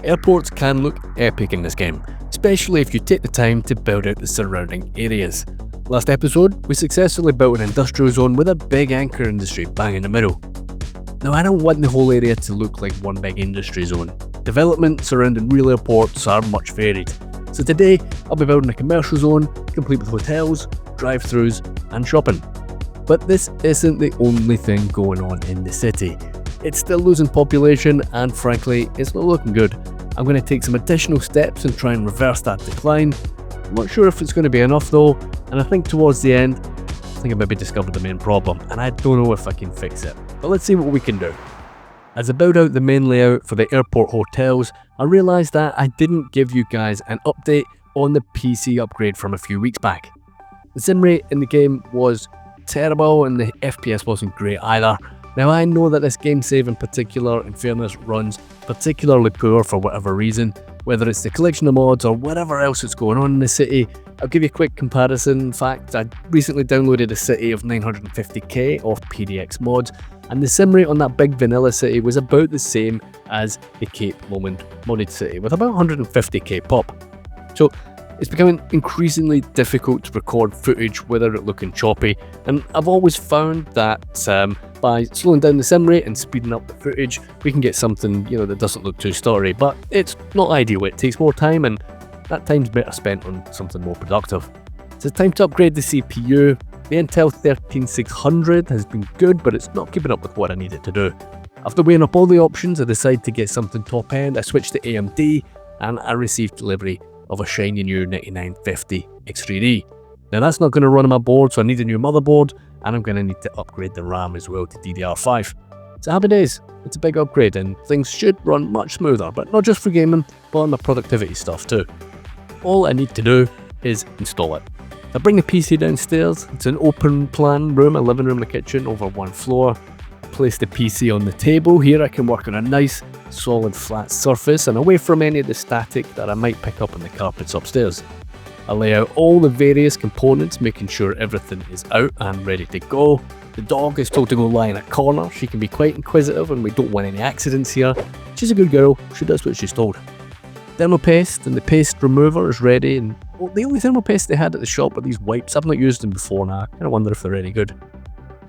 Airports can look epic in this game, especially if you take the time to build out the surrounding areas. Last episode, we successfully built an industrial zone with a big anchor industry bang in the middle. Now I don't want the whole area to look like one big industry zone. Development surrounding real airports are much varied. So today, I'll be building a commercial zone, complete with hotels, drive-thrus and shopping. But this isn't the only thing going on in the city. It's still losing population and frankly, it's not looking good. I'm going to take some additional steps and try and reverse that decline. I'm not sure if it's going to be enough though, and I think towards the end, I think I maybe discovered the main problem, and I don't know if I can fix it. But let's see what we can do. As I build out the main layout for the airport hotels, I realised that I didn't give you guys an update on the PC upgrade from a few weeks back. The sim rate in the game was terrible and the FPS wasn't great either. Now I know that this game save in particular, in fairness, runs particularly poor for whatever reason, whether it's the collection of mods or whatever else that's going on in the city. I'll give you a quick comparison. In fact, I recently downloaded a city of 950k off PDX mods, and the sim rate on that big vanilla city was about the same as the Cape Lomond modded city, with about 150k pop. So it's becoming increasingly difficult to record footage without it looking choppy, and I've always found that by slowing down the sim rate and speeding up the footage, we can get something that doesn't look too stuttery, but it's not ideal. It takes more time, and that time's better spent on something more productive. So it's time to upgrade the CPU. The Intel 13600 has been good, but it's not keeping up with what I need it to do. After weighing up all the options, I decided to get something top end. I switched to AMD, and I received delivery of a shiny new 9950 X3D. Now that's not going to run on my board, so I need a new motherboard, and I'm going to need to upgrade the RAM as well to DDR5. So happy days, it's a big upgrade and things should run much smoother, but not just for gaming, but on my productivity stuff too. All I need to do is install it. I bring the PC downstairs. It's an open plan room, a living room and a kitchen over one floor. I place the PC on the table. Here I can work on a nice solid flat surface and away from any of the static that I might pick up on the carpets upstairs. I lay out all the various components, making sure everything is out and ready to go. The dog is told to go lie in a corner. She can be quite inquisitive and we don't want any accidents here. She's a good girl, she does what she's told. Thermopaste and the paste remover is ready, and the only thermopaste they had at the shop were these wipes. I've not used them before now, I kind of wonder if they're any good.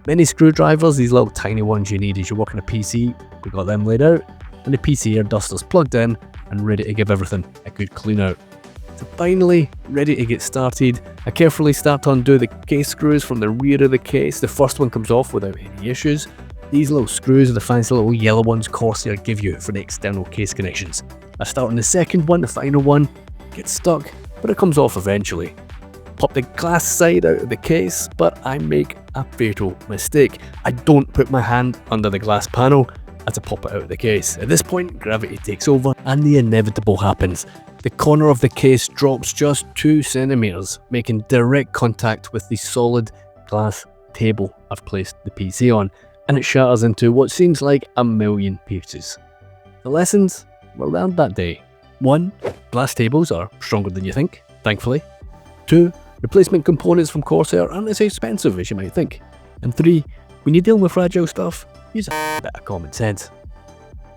Many screwdrivers, these little tiny ones you need as you work on a PC, we got them laid out, and the PC air duster's plugged in and ready to give everything a good clean out. So finally, ready to get started. I carefully start to undo the case screws from the rear of the case. The first one comes off without any issues. These little screws are the fancy little yellow ones Corsair give you for the external case connections. I start on the second one, the final one, gets stuck, but it comes off eventually. Pop the glass side out of the case, but I make a fatal mistake. I don't put my hand under the glass panel as I pop it out of the case. At this point, gravity takes over and the inevitable happens. The corner of the case drops just 2 centimeters, making direct contact with the solid glass table I've placed the PC on, and it shatters into what seems like a million pieces. The lessons were learned that day. 1. Glass tables are stronger than you think, thankfully. 2. Replacement components from Corsair aren't as expensive as you might think. And 3. When you're dealing with fragile stuff, use a bit of common sense.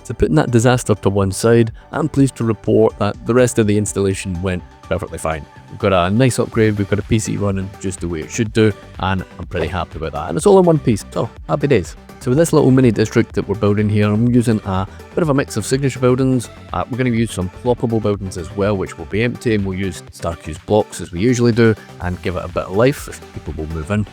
So putting that disaster to one side, I'm pleased to report that the rest of the installation went perfectly fine. We've got a nice upgrade, we've got a PC running just the way it should do, and I'm pretty happy with that. And it's all in one piece, so happy days. So with this little mini district that we're building here, I'm using a bit of a mix of signature buildings. We're going to use some ploppable buildings as well, which will be empty, and we'll use Starcuse blocks as we usually do, and give it a bit of life if people will move in.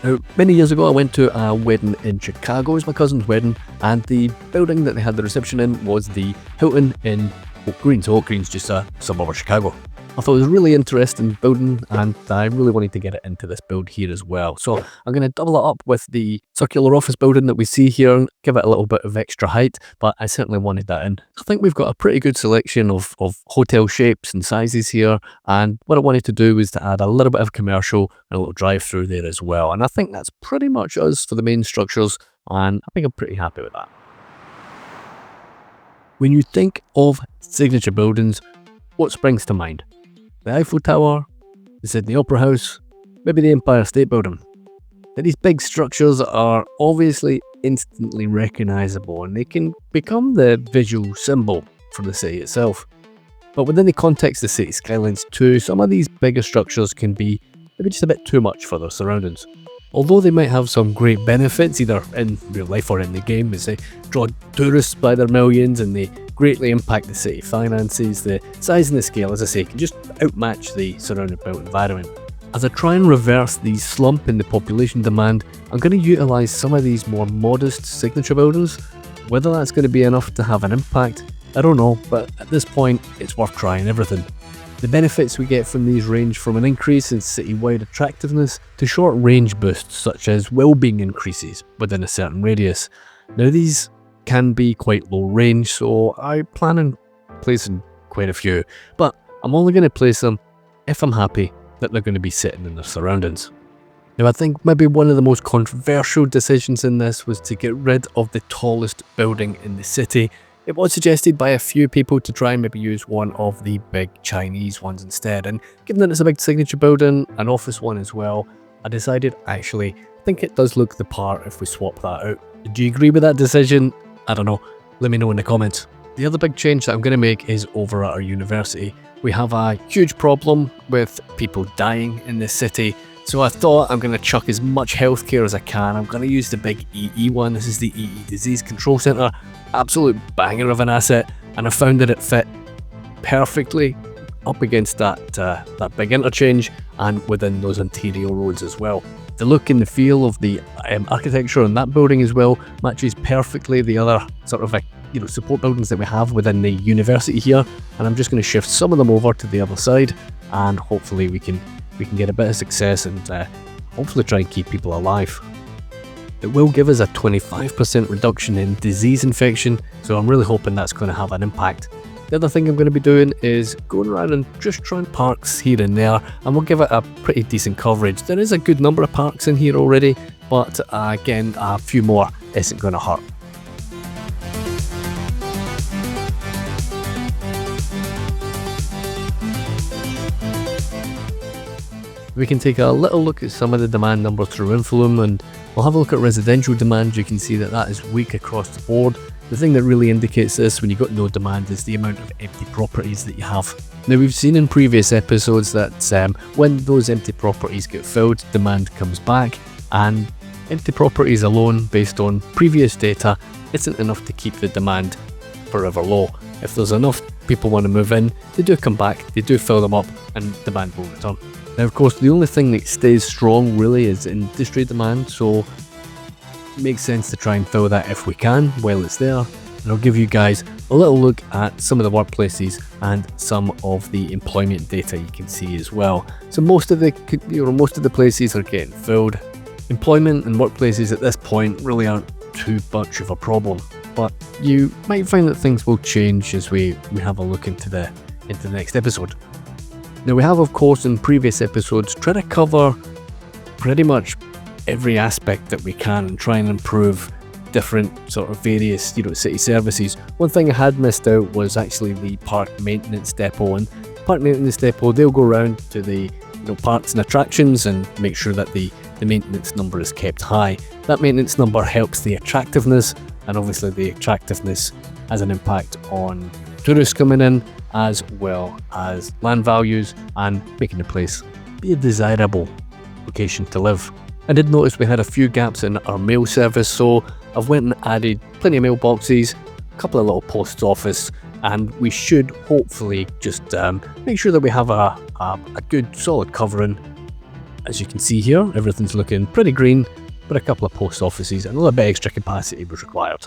Now, many years ago I went to a wedding in Chicago. It was my cousin's wedding, and the building that they had the reception in was the Hilton in Oak Green. So Oak Green's just a suburb of Chicago. I thought it was a really interesting building, and I really wanted to get it into this build here as well. So I'm going to double it up with the circular office building that we see here and give it a little bit of extra height, but I certainly wanted that in. I think we've got a pretty good selection of hotel shapes and sizes here, and what I wanted to do was to add a little bit of commercial and a little drive-through there as well. And I think that's pretty much us for the main structures, and I think I'm pretty happy with that. When you think of signature buildings, what springs to mind? The Eiffel Tower, the Sydney Opera House, maybe the Empire State Building. Now, these big structures are obviously instantly recognisable, and they can become the visual symbol for the city itself. But within the context of City Skylines 2, some of these bigger structures can be maybe just a bit too much for their surroundings. Although they might have some great benefits, either in real life or in the game, as they draw tourists by their millions and they greatly impact the city finances, the size and the scale, as I say, can just outmatch the surrounding built environment. As I try and reverse the slump in the population demand, I'm going to utilise some of these more modest signature buildings. Whether that's going to be enough to have an impact, I don't know, but at this point, it's worth trying everything. The benefits we get from these range from an increase in city-wide attractiveness to short-range boosts such as well-being increases within a certain radius. Now these can be quite low range, so I plan on placing quite a few, but I'm only going to place them if I'm happy that they're going to be sitting in their surroundings. Now I think maybe one of the most controversial decisions in this was to get rid of the tallest building in the city. It was suggested by a few people to try and maybe use one of the big Chinese ones instead, and given that it's a big signature building, an office one as well, I decided actually I think it does look the part if we swap that out. Do you agree with that decision? I don't know, let me know in the comments. The other big change that I'm going to make is over at our university. We have a huge problem with people dying in this city, so I thought I'm going to chuck as much healthcare as I can. I'm going to use the big EE one. This is the EE Disease Control Centre. Absolute banger of an asset, and I found that it fit perfectly up against that big interchange and within those interior roads as well. The look and the feel of the architecture in that building as well matches perfectly the other sort of support buildings that we have within the university here, and I'm just going to shift some of them over to the other side, and hopefully we can get a bit of success and hopefully try and keep people alive. It will give us a 25% reduction in disease infection, so I'm really hoping that's going to have an impact. The other thing I'm going to be doing is going around and just trying parks here and there, and we'll give it a pretty decent coverage. There is a good number of parks in here already, but again, a few more isn't going to hurt. We can take a little look at some of the demand numbers through Influme, and we'll have a look at residential demand. You can see that is weak across the board. The thing that really indicates this when you've got no demand is the amount of empty properties that you have. Now we've seen in previous episodes that when those empty properties get filled, demand comes back, and empty properties alone based on previous data isn't enough to keep the demand forever low. If there's enough people want to move in, they do come back, they do fill them up, and demand will return. Now of course the only thing that stays strong really is industry demand, so it makes sense to try and fill that if we can while it's there. And I'll give you guys a little look at some of the workplaces and some of the employment data you can see as well. So most of the places are getting filled. Employment and workplaces at this point really aren't too much of a problem, but you might find that things will change as we have a look into the next episode. Now we have, of course, in previous episodes tried to cover pretty much every aspect that we can and try and improve different sort of various city services. One thing I had missed out was actually the park maintenance depot, and park maintenance depot, they'll go around to the parks and attractions and make sure that the maintenance number is kept high. That maintenance number helps the attractiveness, and obviously the attractiveness has an impact on tourists coming in, as well as land values and making the place be a desirable location to live. I did notice we had a few gaps in our mail service, so I've went and added plenty of mailboxes, a couple of little post office, and we should hopefully just make sure that we have a good solid covering. As you can see here, everything's looking pretty green, but a couple of post offices and a little bit extra capacity was required.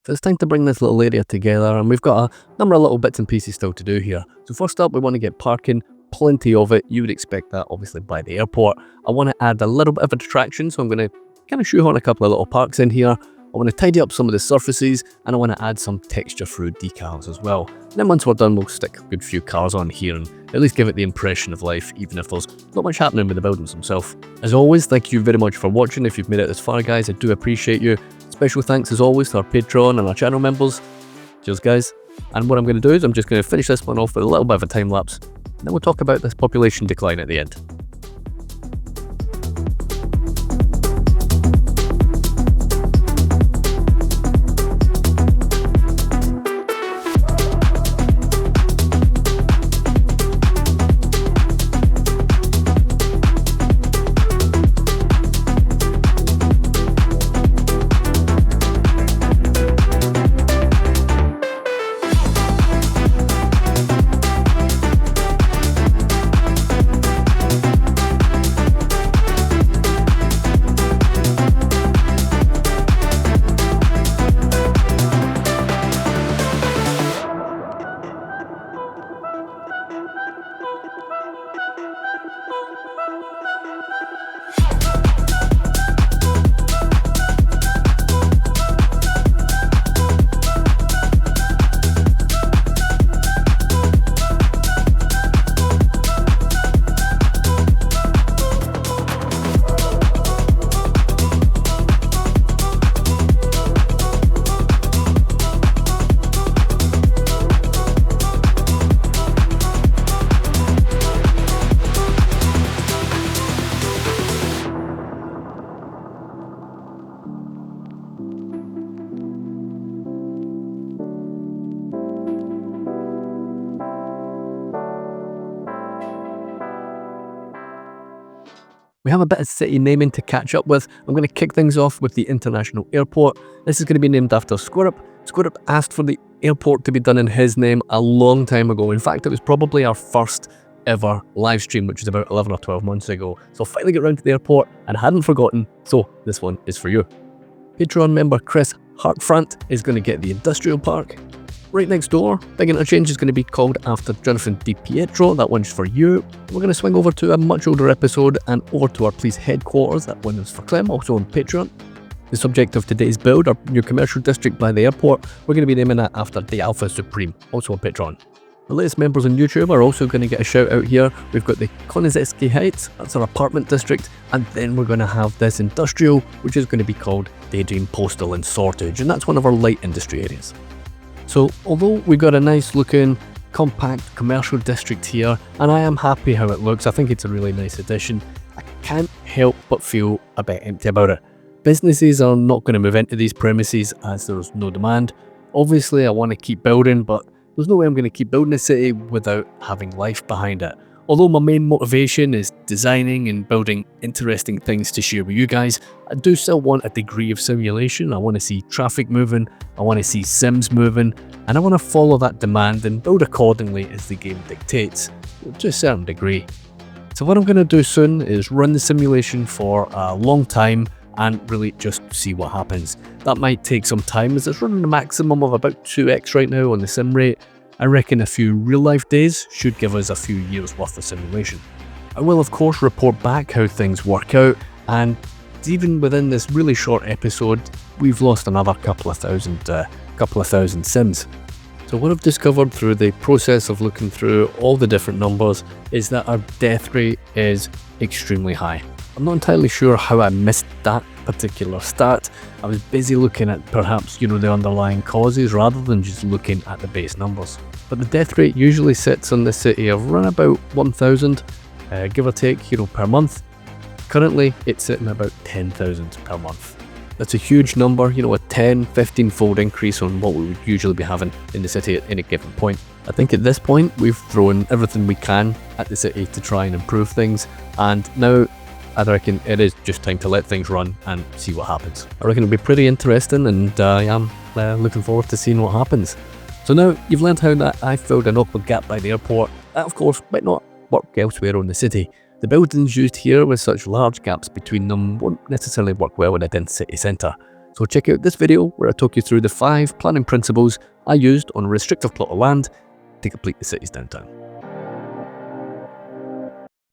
So it's time to bring this little area together, and we've got a number of little bits and pieces still to do here. So first up, we want to get parking, plenty of it. You would expect that obviously by the airport. I want to add a little bit of a attraction, so I'm going to kind of shoehorn a couple of little parks in here. I want to tidy up some of the surfaces, and I want to add some texture through decals as well. And then once we're done, we'll stick a good few cars on here and at least give it the impression of life, even if there's not much happening with the buildings themselves. As always, thank you very much for watching. If you've made it this far, guys, I do appreciate you. Special thanks as always to our Patreon and our channel members. Cheers, guys. And what I'm going to do is I'm just going to finish this one off with a little bit of a time lapse, and then we'll talk about this population decline at the end. We have a bit of city naming to catch up with. I'm going to kick things off with the international airport. This is going to be named after Squirrep. Squirrep asked for the airport to be done in his name a long time ago. In fact, it was probably our first ever live stream, which was about 11 or 12 months ago. So I finally got around to the airport and hadn't forgotten, so this one is for you. Patreon member Chris Hartfront is going to get the industrial park. Right next door, big interchange is going to be called after Jonathan Di Pietro. That one's for you. We're going to swing over to a much older episode and over to our police headquarters. That one is for Clem, also on Patreon. The subject of today's build, our new commercial district by the airport, we're going to be naming that after the Alpha Supreme, also on Patreon. The latest members on YouTube are also going to get a shout out here. We've got the Konizeski Heights, that's our apartment district, and then we're going to have this industrial, which is going to be called Daydream Postal and Sortage, and that's one of our light industry areas. So although we've got a nice looking compact commercial district here, and I am happy how it looks, I think it's a really nice addition, I can't help but feel a bit empty about it. Businesses are not going to move into these premises as there's no demand. Obviously I want to keep building, but there's no way I'm going to keep building a city without having life behind it. Although my main motivation is designing and building interesting things to share with you guys, I do still want a degree of simulation. I want to see traffic moving, I want to see sims moving, and I want to follow that demand and build accordingly as the game dictates, to a certain degree. So what I'm going to do soon is run the simulation for a long time and really just see what happens. That might take some time as it's running a maximum of about 2x right now on the sim rate. I reckon a few real life days should give us a few years worth of simulation. I will of course report back how things work out, and even within this really short episode, we've lost another couple of thousand sims. So what I've discovered through the process of looking through all the different numbers is that our death rate is extremely high. I'm not entirely sure how I missed that particular stat. I was busy looking at perhaps, the underlying causes rather than just looking at the base numbers. But the death rate usually sits on the city of around about 1,000, give or take, per month. Currently, it's sitting about 10,000 per month. That's a huge number, a 10-15 fold increase on what we would usually be having in the city at any given point. I think at this point, we've thrown everything we can at the city to try and improve things, and now I reckon it is just time to let things run and see what happens. I reckon it'll be pretty interesting, and I am looking forward to seeing what happens. So now you've learned how that I filled an awkward gap by the airport. That of course might not work elsewhere on the city. The buildings used here with such large gaps between them won't necessarily work well in a dense city centre. So check out this video where I talk you through the 5 planning principles I used on a restrictive plot of land to complete the city's downtown.